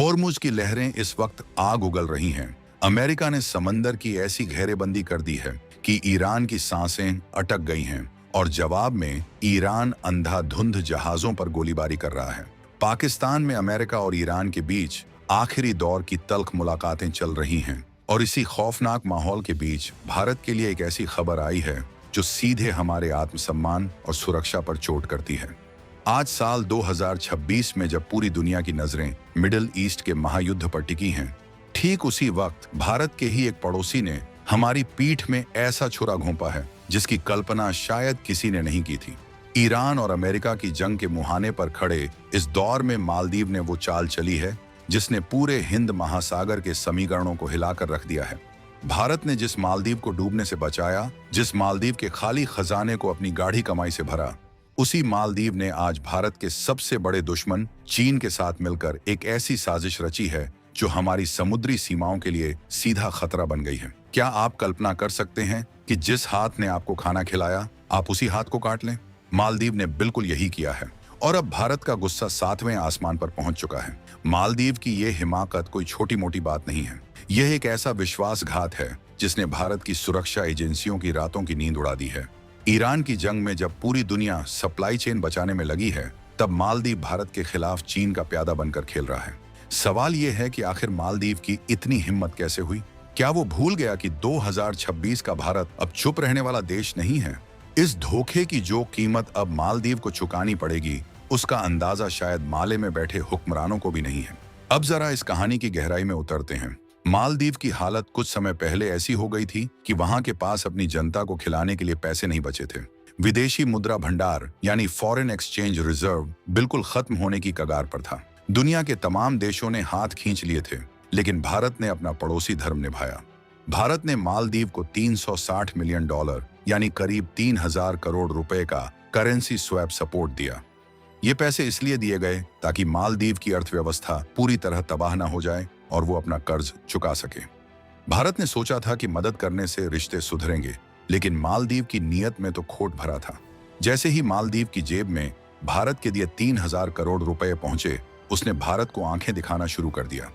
होर्मुज की लहरें इस वक्त आग उगल रही हैं। अमेरिका ने समंदर की ऐसी घेरेबंदी कर दी है कि ईरान की सांसें अटक गई हैं और जवाब में ईरान अंधाधुंध जहाजों पर गोलीबारी कर रहा है। पाकिस्तान में अमेरिका और ईरान के बीच आखिरी दौर की तल्ख मुलाकातें चल रही हैं और इसी खौफनाक माहौल के बीच भारत के लिए एक ऐसी खबर आई है जो सीधे हमारे आत्मसम्मान और सुरक्षा पर चोट करती है। आज साल 2026 में जब पूरी दुनिया की नजरें मिडिल ईस्ट के महायुद्ध पर टिकी हैं, ठीक उसी वक्त भारत के ही एक पड़ोसी ने हमारी पीठ में ऐसा छुरा घोंपा है जिसकी कल्पना शायद किसी ने नहीं की थी। ईरान और अमेरिका की जंग के मुहाने पर खड़े इस दौर में मालदीव ने वो चाल चली है जिसने पूरे हिंद महासागर के समीकरणों को हिलाकर रख दिया है। भारत ने जिस मालदीव को डूबने से बचाया, जिस मालदीव के खाली खजाने को अपनी गाढ़ी कमाई से भरा, उसी मालदीव ने आज भारत के सबसे बड़े दुश्मन चीन के साथ मिलकर एक ऐसी साजिश रची है जो हमारी समुद्री सीमाओं के लिए सीधा खतरा बन गई है। क्या आप कल्पना कर सकते हैं कि जिस हाथ ने आपको खाना खिलाया, आप उसी हाथ को काट लें? मालदीव ने बिल्कुल यही किया है और अब भारत का गुस्सा 7वें आसमान पर पहुंच चुका है। मालदीव की ये हिमाकत कोई छोटी मोटी बात नहीं है। यह एक ऐसा विश्वासघात है जिसने भारत की सुरक्षा एजेंसियों की रातों की नींद उड़ा दी है। ईरान की जंग में जब पूरी दुनिया सप्लाई चेन बचाने में लगी है, तब मालदीव भारत के खिलाफ चीन का प्यादा बनकर खेल रहा है। सवाल यह है कि आखिर मालदीव की इतनी हिम्मत कैसे हुई? क्या वो भूल गया कि 2026 का भारत अब चुप रहने वाला देश नहीं है? इस धोखे की जो कीमत अब मालदीव को चुकानी पड़ेगी, उसका अंदाजा शायद माले में बैठे हुक्मरानों को भी नहीं है। अब जरा इस कहानी की गहराई में उतरते हैं। मालदीव की हालत कुछ समय पहले ऐसी हो गई थी कि वहां के पास अपनी जनता को खिलाने के लिए पैसे नहीं बचे थे। विदेशी मुद्रा भंडार यानी फॉरेन एक्सचेंज रिजर्व बिल्कुल खत्म होने की कगार पर था। दुनिया के तमाम देशों ने हाथ खींच लिए थे, लेकिन भारत ने अपना पड़ोसी धर्म निभाया। भारत ने मालदीव को $360 मिलियन यानी करीब 3000 करोड़ रुपए का करेंसी स्वैप सपोर्ट दिया। ये पैसे इसलिए दिए गए ताकि मालदीव की अर्थव्यवस्था पूरी तरह तबाह न हो जाए और वो अपना कर्ज चुका सके। भारत ने सोचा था कि मदद करने से रिश्ते सुधरेंगे, लेकिन मालदीव की नीयत में तो खोट भरा था। जैसे ही मालदीव की जेब में भारत के दिए 3000 करोड़ रुपए पहुंचे, उसने भारत को आंखें दिखाना शुरू कर दिया।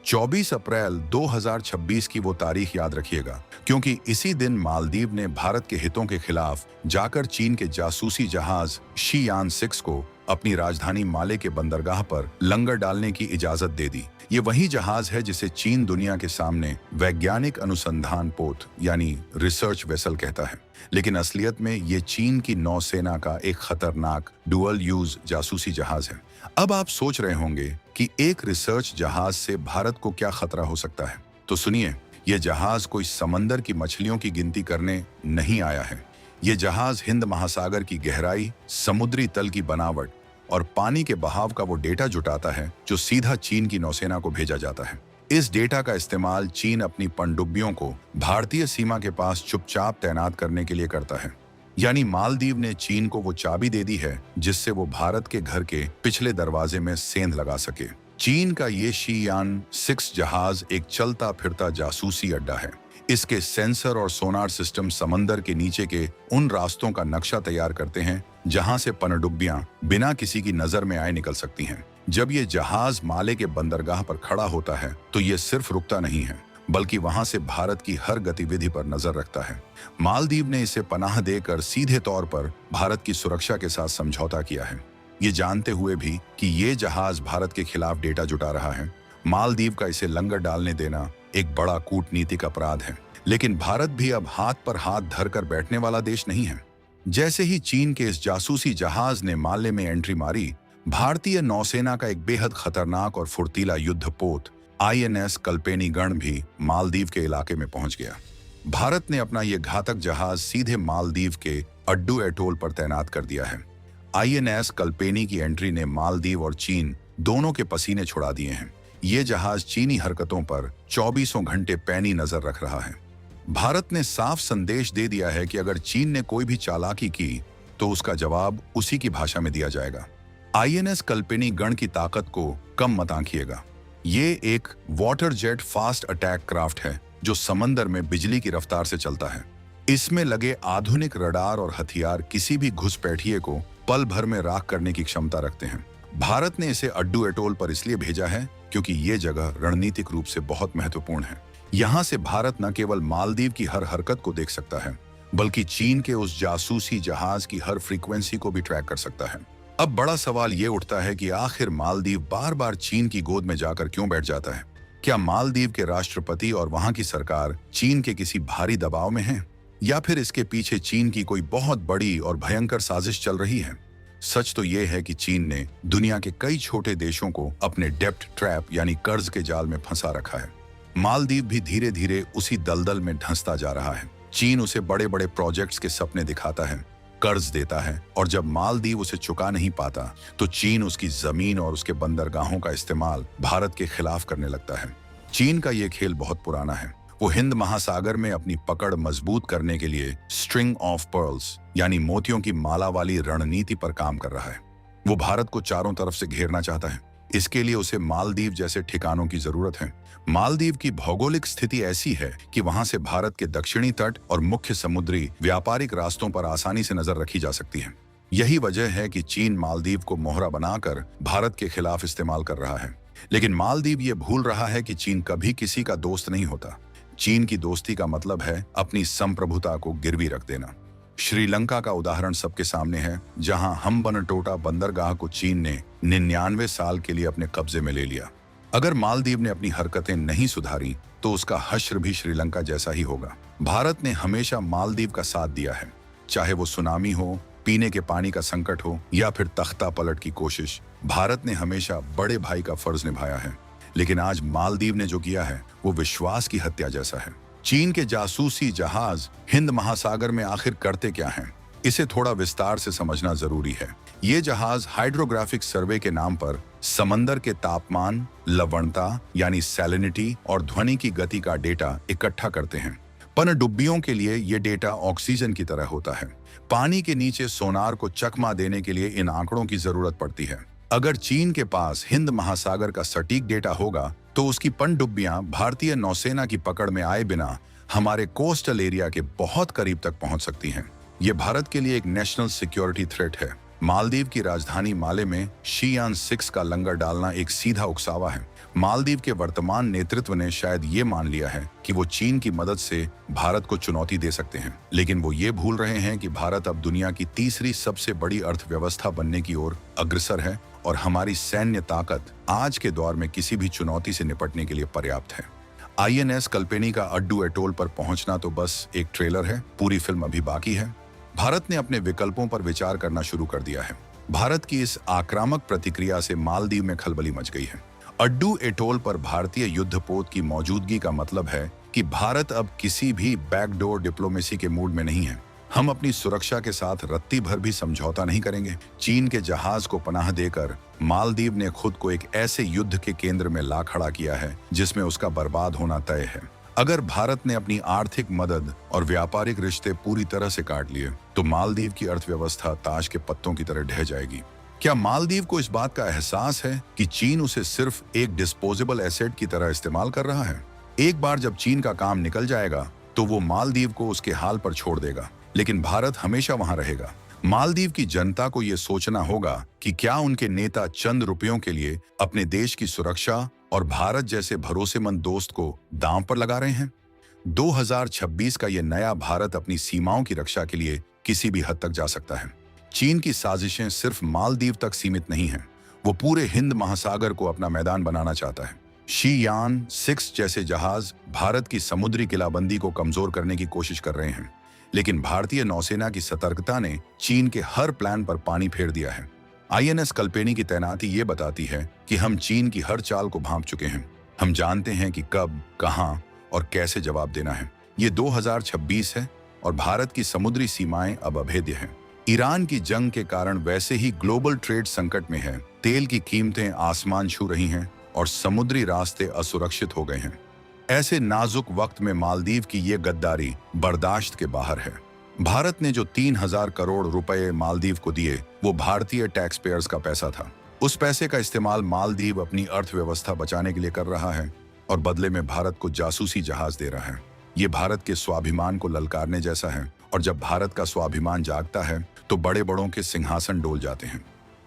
24 अप्रैल 2026 की वो तारीख याद रखिएगा, क्योंकि इसी दिन मालदीव ने भारत के हितों के खिलाफ जाकर चीन के जासूसी जहाज शीयान 6 को अपनी राजधानी माले के बंदरगाह पर लंगर डालने की इजाजत दे दी। ये वही जहाज है जिसे चीन दुनिया के सामने वैज्ञानिक अनुसंधान पोत यानी रिसर्च वेसल कहता है, लेकिन असलियत में ये चीन की नौसेना का एक खतरनाक डुअल यूज जासूसी जहाज है। अब आप सोच रहे होंगे कि एक रिसर्च जहाज से भारत को क्या खतरा हो सकता है, तो सुनिए, ये जहाज कोई समंदर की मछलियों की गिनती करने नहीं आया है। ये जहाज हिंद महासागर की गहराई, समुद्री तल की बनावट और पानी के बहाव का वो डेटा जुटाता है जो सीधा चीन की नौसेना को भेजा जाता है। इस डेटा का इस्तेमाल चीन अपनी पनडुब्बियों को भारतीय सीमा के पास चुपचाप तैनात करने के लिए करता है। यानी मालदीव ने चीन को वो चाबी दे दी है जिससे वो भारत के घर के पिछले दरवाजे में सेंध लगा सके। चीन का ये शीयान 6 जहाज एक चलता फिरता जासूसी अड्डा है। इसके सेंसर और सोनार सिस्टम समंदर के नीचे के उन रास्तों का नक्शा तैयार करते हैं जहां से पनडुब्बियां बिना किसी की नजर में आए निकल सकती हैं। जब ये जहाज माले के बंदरगाह पर खड़ा होता है तो ये सिर्फ रुकता नहीं है, बल्कि वहां से भारत की हर गतिविधि पर नजर रखता है। मालदीव ने इसे पनाह देकर सीधे तौर पर भारत की सुरक्षा के साथ समझौता किया है, ये जानते हुए भी कि ये जहाज भारत के खिलाफ डेटा जुटा रहा है। मालदीव का इसे लंगर डालने देना एक बड़ा कूटनीतिक अपराध है, लेकिन भारत भी अब हाथ पर हाथ धरकर बैठने वाला देश नहीं है। जैसे ही चीन के इस जासूसी जहाज ने माले में एंट्री मारी, भारतीय नौसेना का एक बेहद खतरनाक और फुर्तीला युद्धपोत INS कल्पेनी गण भी मालदीव के इलाके में पहुंच गया। भारत ने अपना ये घातक जहाज सीधे मालदीव के अड्डू एटोल पर तैनात कर दिया है। INS कल्पेनी की एंट्री ने मालदीव और चीन दोनों के पसीने छुड़ा दिए हैं। ये जहाज चीनी हरकतों पर 24 घंटे पैनी नजर रख रहा है। भारत ने साफ संदेश दे दिया है कि अगर चीन ने कोई भी चालाकी की तो उसका जवाब उसी की भाषा में दिया जाएगा। INS कल्पेनी गण की ताकत को कम मत आंकिएगा। ये एक water jet fast attack craft है जो समंदर में बिजली की रफ्तार से चलता है। इसमें लगे आधुनिक रडार और हथियार किसी भी घुसपैठिए को पल भर में राख करने की क्षमता रखते हैं। भारत ने इसे अड्डू एटोल पर इसलिए भेजा है क्योंकि ये जगह रणनीतिक रूप से बहुत महत्वपूर्ण है। यहाँ से भारत न केवल मालदीव की हर हरकत को देख सकता है, बल्कि चीन के उस जासूसी जहाज की हर फ्रीक्वेंसी को भी ट्रैक कर सकता है। अब बड़ा सवाल ये उठता है कि आखिर मालदीव बार बार चीन की गोद में जाकर क्यों बैठ जाता है? क्या मालदीव के राष्ट्रपति और वहां की सरकार चीन के किसी भारी दबाव में है, या फिर इसके पीछे चीन की कोई बहुत बड़ी और भयंकर साजिश चल रही है? सच तो यह है कि चीन ने दुनिया के कई छोटे देशों को अपने डेब्ट ट्रैप यानी कर्ज के जाल में फंसा रखा है। मालदीव भी धीरे धीरे उसी दलदल में धंसता जा रहा है। चीन उसे बड़े बड़े प्रोजेक्ट्स के सपने दिखाता है, कर्ज देता है, और जब मालदीव उसे चुका नहीं पाता तो चीन उसकी जमीन और उसके बंदरगाहों का इस्तेमाल भारत के खिलाफ करने लगता है। चीन का ये खेल बहुत पुराना है। वो हिंद महासागर में अपनी पकड़ मजबूत करने के लिए स्ट्रिंग ऑफ पर्ल्स यानी मोतियों की माला वाली रणनीति पर काम कर रहा है। वो भारत को चारों तरफ से घेरना चाहता है। इसके लिए उसे मालदीव जैसे ठिकानों की जरूरत है। मालदीव की भौगोलिक स्थिति ऐसी है कि वहां से भारत के दक्षिणी तट और मुख्य समुद्री व्यापारिक रास्तों पर आसानी से नजर रखी जा सकती है। यही वजह है कि चीन मालदीव को मोहरा बनाकर भारत के खिलाफ इस्तेमाल कर रहा है। लेकिन मालदीव ये भूल रहा है कि चीन कभी किसी का दोस्त नहीं होता। चीन की दोस्ती का मतलब है अपनी संप्रभुता को गिरवी रख देना। श्रीलंका का उदाहरण सबके सामने है, जहां हम्बनटोटा बंदरगाह को चीन ने 99 साल के लिए अपने कब्जे में ले लिया। अगर मालदीव ने अपनी हरकतें नहीं सुधारी तो उसका हश्र भी श्रीलंका जैसा ही होगा। भारत ने हमेशा मालदीव का साथ दिया है, चाहे वो सुनामी हो, पीने के पानी का संकट हो या फिर तख्ता पलट की कोशिश। भारत ने हमेशा बड़े भाई का फर्ज निभाया है। लेकिन आज मालदीव ने जो किया है वो विश्वास की हत्या जैसा है। चीन के जासूसी जहाज हिंद महासागर में आखिर करते क्या हैं? इसे थोड़ा विस्तार से समझना जरूरी है। ये जहाज हाइड्रोग्राफिक सर्वे के नाम पर समंदर के तापमान, लवणता यानी सैलिनिटी और ध्वनि की गति का डेटा इकट्ठा करते हैं। पनडुब्बियों के लिए ये डेटा ऑक्सीजन की तरह होता है। पानी के नीचे सोनार को चकमा देने के लिए इन आंकड़ों की जरूरत पड़ती है। अगर चीन के पास हिंद महासागर का सटीक डेटा होगा तो उसकी पनडुब्बियां भारतीय नौसेना की पकड़ में आए बिना हमारे कोस्टल एरिया के बहुत करीब तक पहुंच सकती हैं। ये भारत के लिए एक नेशनल सिक्योरिटी थ्रेट है। मालदीव की राजधानी माले में शीयान 6 का लंगर डालना एक सीधा उकसावा है। मालदीव के वर्तमान नेतृत्व ने शायद ये मान लिया है कि वो चीन की मदद से भारत को चुनौती दे सकते हैं, लेकिन वो ये भूल रहे हैं कि भारत अब दुनिया की तीसरी सबसे बड़ी अर्थव्यवस्था बनने की ओर अग्रसर है और हमारी सैन्य ताकत आज के दौर में किसी भी चुनौती से निपटने के लिए पर्याप्त है। INS कल्पेनी का अड्डू एटोल पर पहुंचना तो बस एक ट्रेलर है, पूरी फिल्म अभी बाकी है। भारत ने अपने विकल्पों पर विचार करना शुरू कर दिया है। भारत की इस आक्रामक प्रतिक्रिया से मालदीव में खलबली मच गई है। अड्डू एटोल पर भारतीय युद्धपोत की मौजूदगी का मतलब है कि भारत अब किसी भी बैकडोर डिप्लोमेसी के मूड में नहीं है। हम अपनी सुरक्षा के साथ रत्ती भर भी समझौता नहीं करेंगे। चीन के जहाज को पनाह देकर मालदीव ने खुद को एक ऐसे युद्ध के केंद्र में ला खड़ा किया है जिसमें उसका बर्बाद होना तय है। अगर भारत ने अपनी आर्थिक मदद और व्यापारिक रिश्ते पूरी तरह से काट लिए तो मालदीव की अर्थव्यवस्था ताश के पत्तों की तरह ढह जाएगी। क्या मालदीव को इस बात का एहसास है कि चीन उसे सिर्फ एक डिस्पोजेबल एसेट की तरह इस्तेमाल कर रहा है? एक बार जब चीन का काम निकल जाएगा तो वो मालदीव को उसके हाल पर छोड़ देगा, लेकिन भारत हमेशा वहां रहेगा। मालदीव की जनता को यह सोचना होगा कि क्या उनके नेता चंद रुपयों के लिए अपने देश की सुरक्षा और भारत जैसे भरोसेमंद दोस्त को दांव पर लगा रहे हैं। 2026 का यह नया भारत अपनी सीमाओं की रक्षा के लिए किसी भी हद तक जा सकता है। चीन की साजिशें सिर्फ मालदीव तक सीमित नहीं हैं, वो पूरे हिंद महासागर को अपना मैदान बनाना चाहता है। शीयान 6 जैसे जहाज भारत की समुद्री किलाबंदी को कमजोर करने की कोशिश कर रहे हैं, लेकिन भारतीय नौसेना की सतर्कता ने चीन के हर प्लान पर पानी फेर दिया है। INS कल्पेनी की तैनाती ये बताती है कि हम चीन की हर चाल को भांप चुके हैं। हम जानते हैं कि कब, कहां और कैसे जवाब देना है। ये 2026 है और भारत की समुद्री सीमाएं अब अभेद्य हैं। ईरान की जंग के कारण वैसे ही ग्लोबल ट्रेड संकट में है। तेल की कीमतें आसमान छू रही हैं और समुद्री रास्ते असुरक्षित हो गए हैं। ऐसे नाजुक वक्त में मालदीव की ये गद्दारी बर्दाश्त के बाहर है। भारत ने जो 3000 करोड़ रुपए मालदीव को दिए वो भारतीय टैक्स पेयर्स का पैसा था। उस पैसे का इस्तेमाल मालदीव अपनी अर्थव्यवस्था बचाने के लिए कर रहा है और बदले में भारत को जासूसी जहाज दे रहा है। ये भारत के स्वाभिमान को ललकारने जैसा है और जब भारत का स्वाभिमान जागता है तो बड़े बड़ों के सिंहासन डोल जाते हैं।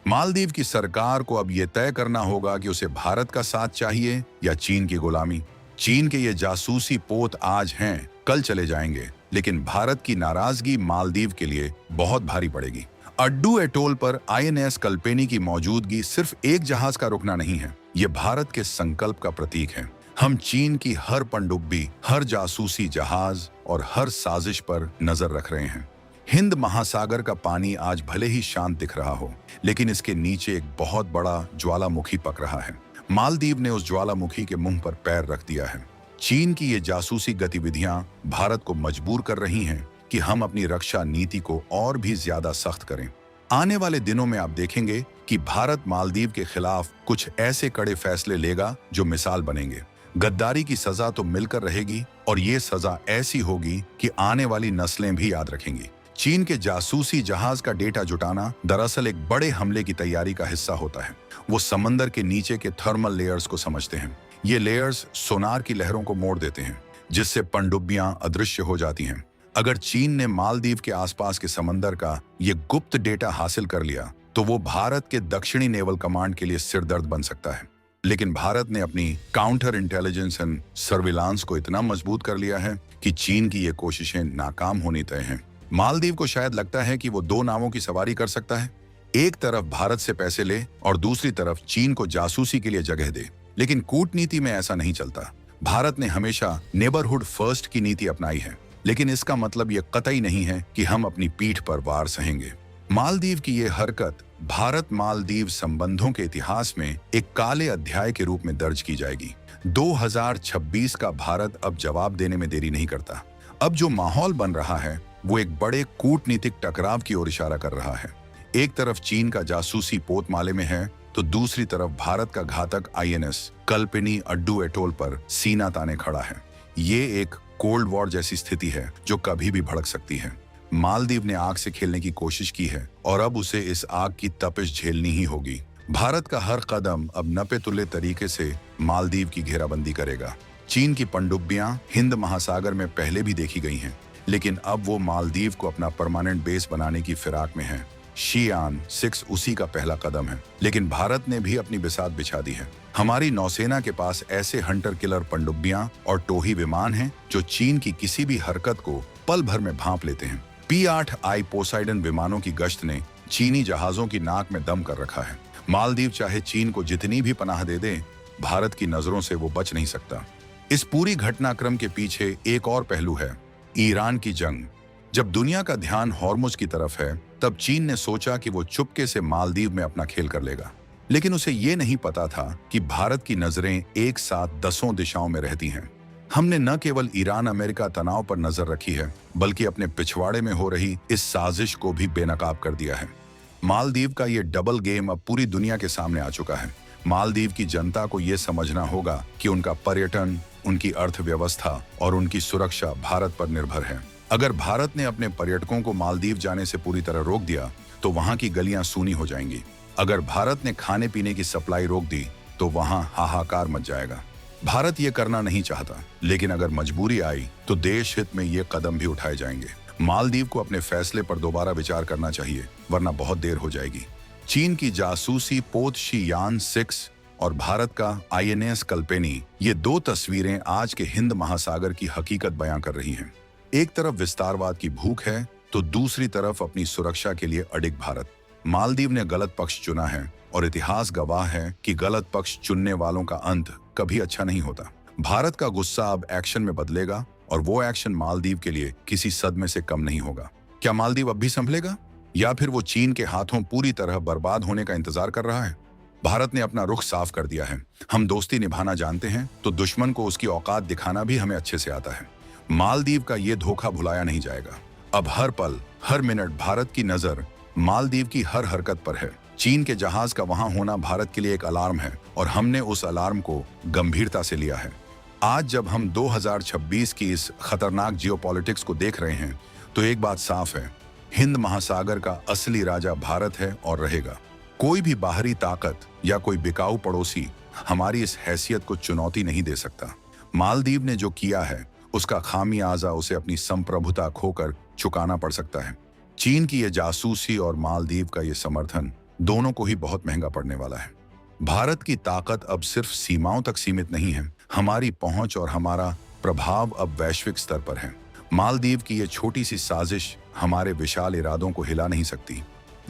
मालदीव की सरकार को अब यह तय करना होगा कि उसे भारत का साथ चाहिए या चीन की गुलामी। चीन के ये जासूसी पोत आज हैं, कल चले जाएंगे, लेकिन भारत की नाराजगी मालदीव के लिए बहुत भारी पड़ेगी। अड्डू एटोल पर आईएनएस कल्पेनी की मौजूदगी सिर्फ एक जहाज का रुकना नहीं है, ये भारत के संकल्प का प्रतीक है। हम चीन की हर पनडुब्बी, हर जासूसी जहाज और हर साजिश पर नजर रख रहे हैं। हिंद महासागर का पानी आज भले ही शांत दिख रहा हो, लेकिन इसके नीचे एक बहुत बड़ा ज्वालामुखी पक रहा है। मालदीव ने उस ज्वालामुखी के मुंह पर पैर रख दिया है। चीन की ये जासूसी गतिविधियां भारत को मजबूर कर रही हैं कि हम अपनी रक्षा नीति को और भी ज्यादा सख्त करें। आने वाले दिनों में आप देखेंगे कि भारत मालदीव के खिलाफ कुछ ऐसे कड़े फैसले लेगा जो मिसाल बनेंगे। गद्दारी की सजा तो मिलकर रहेगी, और ये सजा ऐसी होगी कि आने वाली नस्लें भी याद रखेंगी। चीन के जासूसी जहाज का डेटा जुटाना दरअसल एक बड़े हमले की तैयारी का हिस्सा होता है। वो समंदर के नीचे के थर्मल लेयर्स को समझते हैं। ये लेयर्स सोनार की लहरों को मोड़ देते हैं, जिससे पनडुब्बियां अदृश्य हो जाती हैं। अगर चीन ने मालदीव के आसपास के समंदर का ये गुप्त डेटा हासिल कर लिया, तो वो भारत के दक्षिणी नेवल कमांड के लिए सिरदर्द बन सकता है। लेकिन भारत ने अपनी काउंटर इंटेलिजेंस एंड सर्विलांस को इतना मजबूत कर लिया है कि चीन की ये कोशिशें नाकाम होनी तय हैं। मालदीव को शायद लगता है कि वो दो नावों की सवारी कर सकता है, एक तरफ भारत से पैसे ले और दूसरी तरफ चीन को जासूसी के लिए जगह दे। लेकिन कूटनीति में ऐसा नहीं चलता। भारत ने हमेशा नेबरहुड फर्स्ट की नीति अपनाई है, लेकिन इसका मतलब ये कतई नहीं है कि हम अपनी पीठ पर वार सहेंगे। मालदीव की ये हरकत भारत मालदीव संबंधों के इतिहास में एक काले अध्याय के रूप में दर्ज की जाएगी। 2026 का भारत अब जवाब देने में देरी नहीं करता। अब जो माहौल बन रहा है वो एक बड़े कूटनीतिक टकराव की ओर इशारा कर रहा है। एक तरफ चीन का जासूसी पोतमाले में है, तो दूसरी तरफ भारत का घातक आईएनएस कल्पेनी अड्डू एटोल पर सीना ताने खड़ा है। ये एक कोल्ड वॉर जैसी स्थिति है जो कभी भी भड़क सकती है। मालदीव ने आग से खेलने की कोशिश की है और अब उसे इस आग की तपिश झेलनी ही होगी। भारत का हर कदम अब नपे-तुले तरीके से मालदीव की घेराबंदी करेगा। चीन की पनडुब्बियां हिंद महासागर में पहले भी देखी गई हैं, लेकिन अब वो मालदीव को अपना परमानेंट बेस बनाने की फिराक में है। शीयान 6 उसी का पहला कदम है, लेकिन भारत ने भी अपनी बिसात बिछा दी है। हमारी नौसेना के पास ऐसे हंटर किलर पनडुब्बियां और टोही विमान हैं जो चीन की किसी भी हरकत को पल भर में भांप लेते हैं। P-8I पोसाइडन विमानों की गश्त ने चीनी जहाजों की नाक में दम कर रखा है। मालदीव चाहे चीन को जितनी भी पनाह दे दे, भारत की नजरों से वो बच नहीं सकता। इस पूरी घटनाक्रम के पीछे एक और पहलू है, ईरान की जंग। जब दुनिया का ध्यान हॉर्मुज की तरफ है, तब चीन ने सोचा कि वो चुपके से मालदीव में अपना खेल कर लेगा। लेकिन उसे ये नहीं पता था कि भारत की नजरें एक साथ 10 दिशाओं में रहती हैं। हमने न केवल ईरान अमेरिका तनाव पर नजर रखी है, बल्कि अपने पिछवाड़े में हो रही इस साजिश को भी बेनकाब कर दिया है। मालदीव का ये डबल गेम अब पूरी दुनिया के सामने आ चुका है। मालदीव की जनता को ये समझना होगा कि उनका पर्यटन, उनकी अर्थव्यवस्था और उनकी सुरक्षा भारत पर निर्भर है। अगर भारत ने अपने पर्यटकों को मालदीव जाने से पूरी तरह रोक दिया, तो वहां की गलियां सूनी हो जाएंगी। अगर भारत ने खाने पीने की सप्लाई रोक दी, तो वहां हाहाकार मच जाएगा। भारत ये करना नहीं चाहता, लेकिन अगर मजबूरी आई तो देश हित में ये कदम भी उठाए जाएंगे। मालदीव को अपने फैसले पर दोबारा विचार करना चाहिए, वरना बहुत देर हो जाएगी। चीन की जासूसी पोत शीयान 6 और भारत का आईएनएस कल्पेनी, ये दो तस्वीरें आज के हिंद महासागर की हकीकत बयां कर रही हैं। एक तरफ विस्तारवाद की भूख है, तो दूसरी तरफ अपनी सुरक्षा के लिए अडिग भारत। मालदीव ने गलत पक्ष चुना है, और इतिहास गवाह है कि गलत पक्ष चुनने वालों का अंत कभी अच्छा नहीं होता। भारत का गुस्सा अब एक्शन में बदलेगा, और वो एक्शन मालदीव के लिए किसी सदमे से कम नहीं होगा। क्या मालदीव अब भी संभलेगा, या फिर वो चीन के हाथों पूरी तरह बर्बाद होने का इंतजार कर रहा है? भारत ने अपना रुख साफ कर दिया है। हम दोस्ती निभाना जानते हैं, तो दुश्मन को उसकी औकात दिखाना भी हमें अच्छे से आता है। मालदीव का ये धोखा भुलाया नहीं जाएगा। अब हर पल, हर मिनट भारत की नजर मालदीव की हर हरकत पर है। चीन के जहाज का वहां होना भारत के लिए एक अलार्म है, और हमने उस अलार्म को गंभीरता से लिया है। आज जब हम 2026 की इस खतरनाक जियोपॉलिटिक्स को देख रहे हैं, तो एक बात साफ है, हिंद महासागर का असली राजा भारत है और रहेगा। कोई भी बाहरी ताकत या कोई बिकाऊ पड़ोसी हमारी इस हैसियत को चुनौती नहीं दे सकता। मालदीव ने जो किया है, उसका खामियाजा उसे अपनी संप्रभुता खोकर चुकाना पड़ सकता है। चीन की ये जासूसी और मालदीव का ये समर्थन दोनों को ही बहुत महंगा पड़ने वाला है। भारत की ताकत अब सिर्फ सीमाओं तक सीमित नहीं है, हमारी पहुंच और हमारा प्रभाव अब वैश्विक स्तर पर है। मालदीव की ये छोटी सी साजिश हमारे विशाल इरादों को हिला नहीं सकती।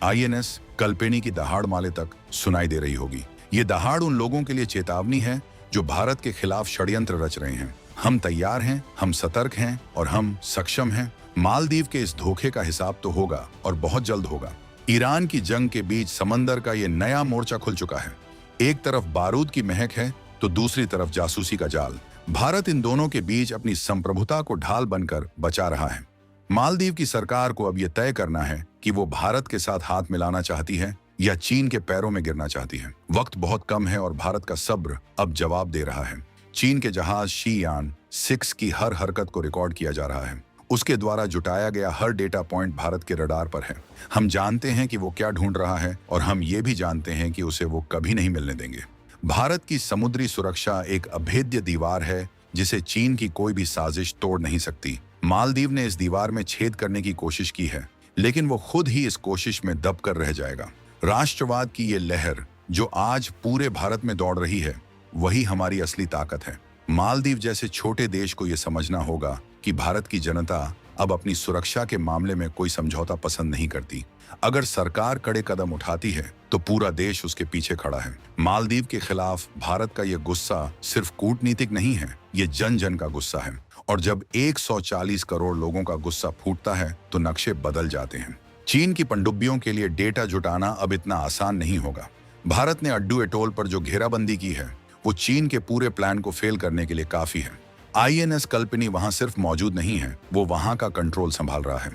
आईएनएस कल्पेनी की दहाड़ माले तक सुनाई दे रही होगी। ये दहाड़ उन लोगों के लिए चेतावनी है जो भारत के खिलाफ षड्यंत्र रच रहे हैं। हम तैयार हैं, हम सतर्क हैं और हम सक्षम हैं। मालदीव के इस धोखे का हिसाब तो होगा और बहुत जल्द होगा। ईरान की जंग के बीच समंदर का ये नया मोर्चा खुल चुका है। एक तरफ बारूद की महक है तो दूसरी तरफ जासूसी का जाल। भारत इन दोनों के बीच अपनी संप्रभुता को ढाल बनकर बचा रहा है। मालदीव की सरकार को अब यह तय करना है कि वो भारत के साथ हाथ मिलाना चाहती है या चीन के पैरों में गिरना चाहती है। वक्त बहुत कम है और भारत का सब्र अब जवाब दे रहा है। चीन के जहाज शीयान 6 की हर हरकत को रिकॉर्ड किया जा रहा है। उसके द्वारा जुटाया गया हर डेटा पॉइंट भारत के रडार पर है। हम जानते हैं कि वो क्या ढूंढ रहा है और हम ये भी जानते हैं कि उसे वो कभी नहीं मिलने देंगे। भारत की समुद्री सुरक्षा एक अभेद्य दीवार है जिसे चीन की कोई भी साजिश तोड़ नहीं सकती। मालदीव ने इस दीवार में छेद करने की कोशिश की है, लेकिन वो खुद ही इस कोशिश में दब कर रह जाएगा। राष्ट्रवाद की ये लहर जो आज पूरे भारत में दौड़ रही है, वही हमारी असली ताकत है। मालदीव जैसे छोटे देश को यह समझना होगा कि भारत की जनता अब अपनी सुरक्षा के मामले में कोई समझौता पसंद नहीं करती। अगर सरकार कड़े कदम उठाती है तो पूरा देश उसके पीछे खड़ा है। मालदीव के खिलाफ भारत का यह गुस्सा सिर्फ कूटनीतिक नहीं है, ये जन जन का गुस्सा है। और जब 140 करोड़ लोगों का गुस्सा फूटता है तो नक्शे बदल जाते हैं। चीन की पनडुब्बियों के लिए डेटा जुटाना अब इतना आसान नहीं होगा। भारत ने अड्डू एटोल पर जो घेराबंदी की है वो चीन के पूरे प्लान को फेल करने के लिए काफी है। आईएनएस कल्पेनी वहां सिर्फ मौजूद नहीं है, वो वहां का कंट्रोल संभाल रहा है।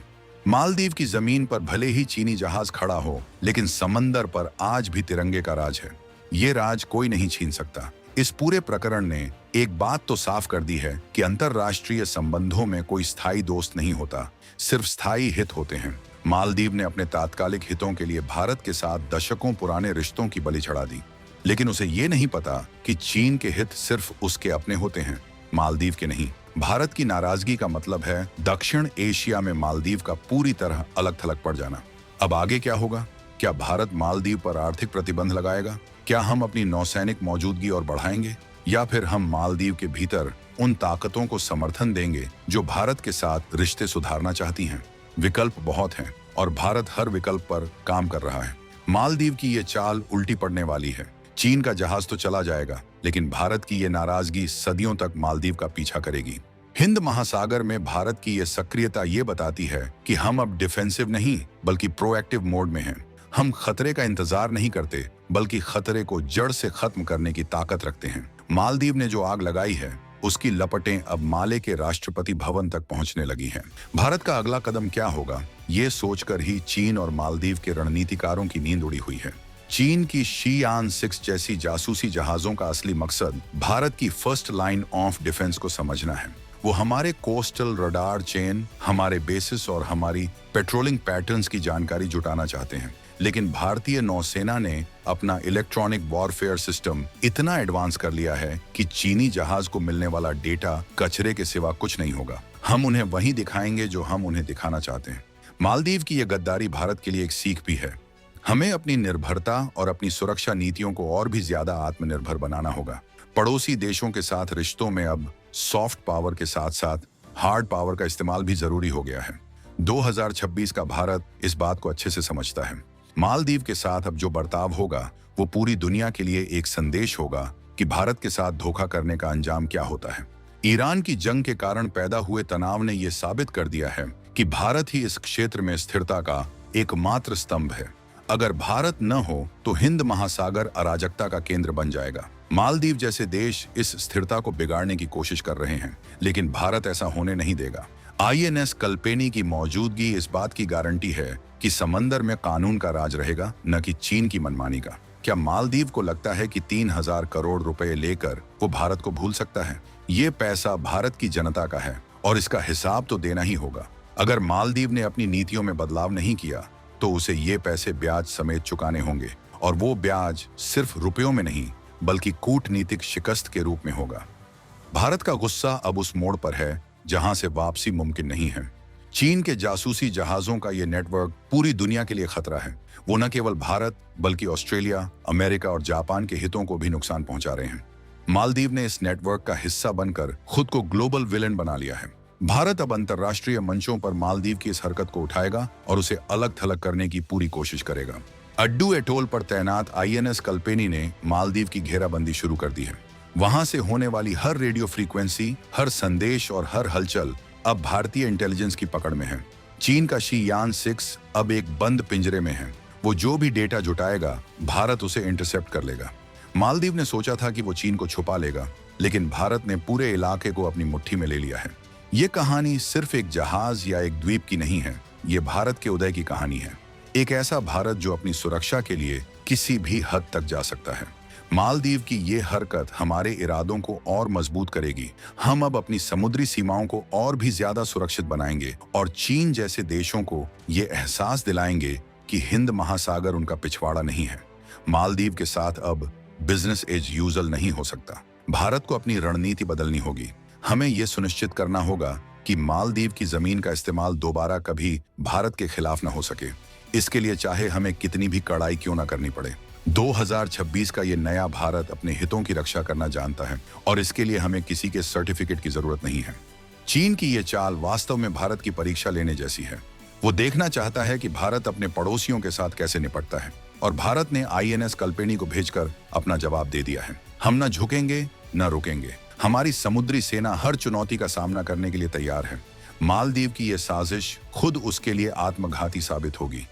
मालदीव की जमीन पर भले ही चीनी जहाज खड़ा हो, लेकिन समंदर पर आज भी तिरंगे का राज है। ये राज कोई नहीं छीन सकता। इस पूरे प्रकरण ने एक बात तो साफ कर दी है कि अंतरराष्ट्रीय संबंधों में कोई स्थायी दोस्त नहीं होता, सिर्फ स्थायी हित होते हैं। मालदीव ने अपने तात्कालिक हितों के लिए भारत के साथ दशकों पुराने रिश्तों की बलि चढ़ा दी, लेकिन उसे ये नहीं पता कि चीन के हित सिर्फ उसके अपने होते हैं, मालदीव के नहीं। भारत की नाराजगी का मतलब है दक्षिण एशिया में मालदीव का पूरी तरह अलग थलग पड़ जाना। अब आगे क्या होगा? क्या भारत मालदीव पर आर्थिक प्रतिबंध लगाएगा? क्या हम अपनी नौसैनिक मौजूदगी और बढ़ाएंगे, या फिर हम मालदीव के भीतर उन ताकतों को समर्थन देंगे जो भारत के साथ रिश्ते सुधारना चाहती हैं? विकल्प बहुत हैं और भारत हर विकल्प पर काम कर रहा है। मालदीव की ये चाल उल्टी पड़ने वाली है। चीन का जहाज तो चला जाएगा, लेकिन भारत की ये नाराजगी सदियों तक मालदीव का पीछा करेगी। हिंद महासागर में भारत की ये सक्रियता ये बताती है कि हम अब डिफेंसिव नहीं बल्कि प्रोएक्टिव मोड में हैं। हम खतरे का इंतजार नहीं करते बल्कि खतरे को जड़ से खत्म करने की ताकत रखते हैं। मालदीव ने जो आग लगाई है उसकी लपटें अब माले के राष्ट्रपति भवन तक पहुंचने लगी हैं। भारत का अगला कदम क्या होगा, ये सोचकर ही चीन और मालदीव के रणनीतिकारों की नींद उड़ी हुई है। चीन की शीयान 6 जैसी जासूसी जहाजों का असली मकसद भारत की फर्स्ट लाइन ऑफ डिफेंस को समझना है। वो हमारे कोस्टल रडार चेन, हमारे बेसिस और हमारी पेट्रोलिंग पैटर्न्स की जानकारी जुटाना चाहते हैं। लेकिन भारतीय नौसेना ने अपना इलेक्ट्रॉनिक वॉरफेयर सिस्टम इतना एडवांस कर लिया है कि चीनी जहाज को मिलने वाला डेटा कचरे के सिवा कुछ नहीं होगा। हम उन्हें वही दिखाएंगे जो हम उन्हें दिखाना चाहते हैं। मालदीव की यह गद्दारी भारत के लिए एक सीख भी है। हमें अपनी निर्भरता और अपनी सुरक्षा नीतियों को और भी ज्यादा आत्मनिर्भर बनाना होगा। पड़ोसी देशों के साथ रिश्तों में अब सॉफ्ट पावर के साथ साथ हार्ड पावर का इस्तेमाल भी जरूरी हो गया है। 2026 का भारत इस बात को अच्छे से समझता है। मालदीव के साथ अब जो बर्ताव होगा वो पूरी दुनिया के लिए एक संदेश होगा कि भारत के साथ धोखा करने का अंजाम क्या होता है। ईरान की जंग के कारण पैदा हुए तनाव ने यह साबित कर दिया है कि भारत ही इस क्षेत्र में स्थिरता का एकमात्र स्तंभ है। अगर भारत न हो तो हिंद महासागर अराजकता का केंद्र बन जाएगा। मालदीव जैसे देश इस स्थिरता को बिगाड़ने की कोशिश कर रहे हैं, लेकिन भारत ऐसा होने नहीं देगा। आईएनएस कल्पेनी की मौजूदगी इस बात की गारंटी है कि समंदर में कानून का राज रहेगा, न कि चीन की मनमानी का। क्या मालदीव को लगता है कि 3000 करोड़ रुपए लेकर वो भारत को भूल सकता है? ये पैसा भारत की जनता का है और इसका हिसाब तो देना ही होगा। अगर मालदीव ने अपनी नीतियों में बदलाव नहीं किया तो उसे ये पैसे ब्याज समेत चुकाने होंगे, और वो ब्याज सिर्फ रुपयों में नहीं बल्कि कूटनीतिक शिकस्त के रूप में होगा। भारत का गुस्सा अब उस मोड़ पर है जहां से वापसी मुमकिन नहीं है। चीन के जासूसी जहाजों का ये नेटवर्क पूरी दुनिया के लिए खतरा है। वो न केवल भारत बल्कि ऑस्ट्रेलिया, अमेरिका और जापान के हितों को भी नुकसान पहुंचा रहे हैं। मालदीव ने इस नेटवर्क का हिस्सा बनकर खुद को ग्लोबल विलेन बना लिया है। भारत अब अंतर्राष्ट्रीय मंचों पर मालदीव की इस हरकत को उठाएगा और उसे अलग थलग करने की पूरी कोशिश करेगा। अड्डू एटोल पर तैनात आईएनएस कल्पेनी ने मालदीव की घेराबंदी शुरू कर दी है। वहां से होने वाली हर रेडियो फ्रीक्वेंसी, हर संदेश और हर हलचल अब भारतीय इंटेलिजेंस की पकड़ में है। चीन का शी-यान 6 अब एक बंद पिंजरे में है। वो जो भी डेटा जुटाएगा, भारत उसे इंटरसेप्ट कर लेगा। मालदीव ने सोचा था कि वो चीन को छुपा लेगा, लेकिन भारत ने पूरे इलाके को अपनी मुट्ठी में ले लिया है। ये कहानी सिर्फ एक जहाज या एक द्वीप की नहीं है, ये भारत के उदय की कहानी है। एक ऐसा भारत जो अपनी सुरक्षा के लिए किसी भी हद तक जा सकता है। मालदीव की ये हरकत हमारे इरादों को और मजबूत करेगी। हम अब अपनी समुद्री सीमाओं को और भी ज्यादा सुरक्षित बनाएंगे और चीन जैसे देशों को ये एहसास दिलाएंगे कि हिंद महासागर उनका पिछवाड़ा नहीं है। मालदीव के साथ अब बिजनेस एज यूजुअल नहीं हो सकता। भारत को अपनी रणनीति बदलनी होगी। हमें यह सुनिश्चित करना होगा कि मालदीव की जमीन का इस्तेमाल दोबारा कभी भारत के खिलाफ न हो सके। इसके लिए चाहे हमें कितनी भी कड़ाई क्यों ना करनी पड़े। 2026 का ये नया भारत अपने हितों की रक्षा करना जानता है और इसके लिए हमें किसी के सर्टिफिकेट की जरूरत नहीं है। चीन की ये चाल वास्तव में भारत की परीक्षा लेने जैसी है। वो देखना चाहता है कि भारत अपने पड़ोसियों के साथ कैसे निपटता है और भारत ने आईएनएस कल्पेनी को भेजकर अपना जवाब दे दिया है। हम न झुकेंगे न रुकेंगे। हमारी समुद्री सेना हर चुनौती का सामना करने के लिए तैयार है। मालदीव की यह साजिश खुद उसके लिए आत्मघाती साबित होगी।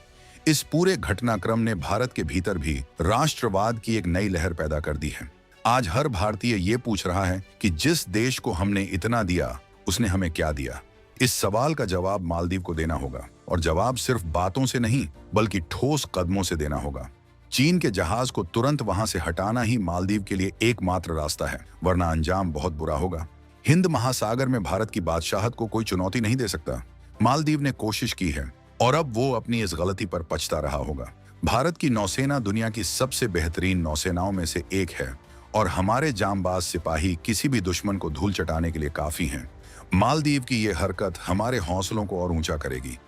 इस पूरे घटनाक्रम ने भारत के भीतर भी राष्ट्रवाद की एक नई लहर पैदा कर दी है। आज हर भारतीय ये पूछ रहा है कि जिस देश को हमने इतना दिया, उसने हमें क्या दिया। इस सवाल का जवाब मालदीव को देना होगा और जवाब सिर्फ बातों से नहीं बल्कि ठोस कदमों से देना होगा। चीन के जहाज को तुरंत वहां से हटाना ही मालदीव के लिए एकमात्र रास्ता है, वरना अंजाम बहुत बुरा होगा। हिंद महासागर में भारत की बादशाहत को कोई चुनौती नहीं दे सकता। मालदीव ने कोशिश की है और अब वो अपनी इस गलती पर पछता रहा होगा। भारत की नौसेना दुनिया की सबसे बेहतरीन नौसेनाओं में से एक है और हमारे जांबाज सिपाही किसी भी दुश्मन को धूल चटाने के लिए काफी हैं। मालदीव की ये हरकत हमारे हौसलों को और ऊंचा करेगी।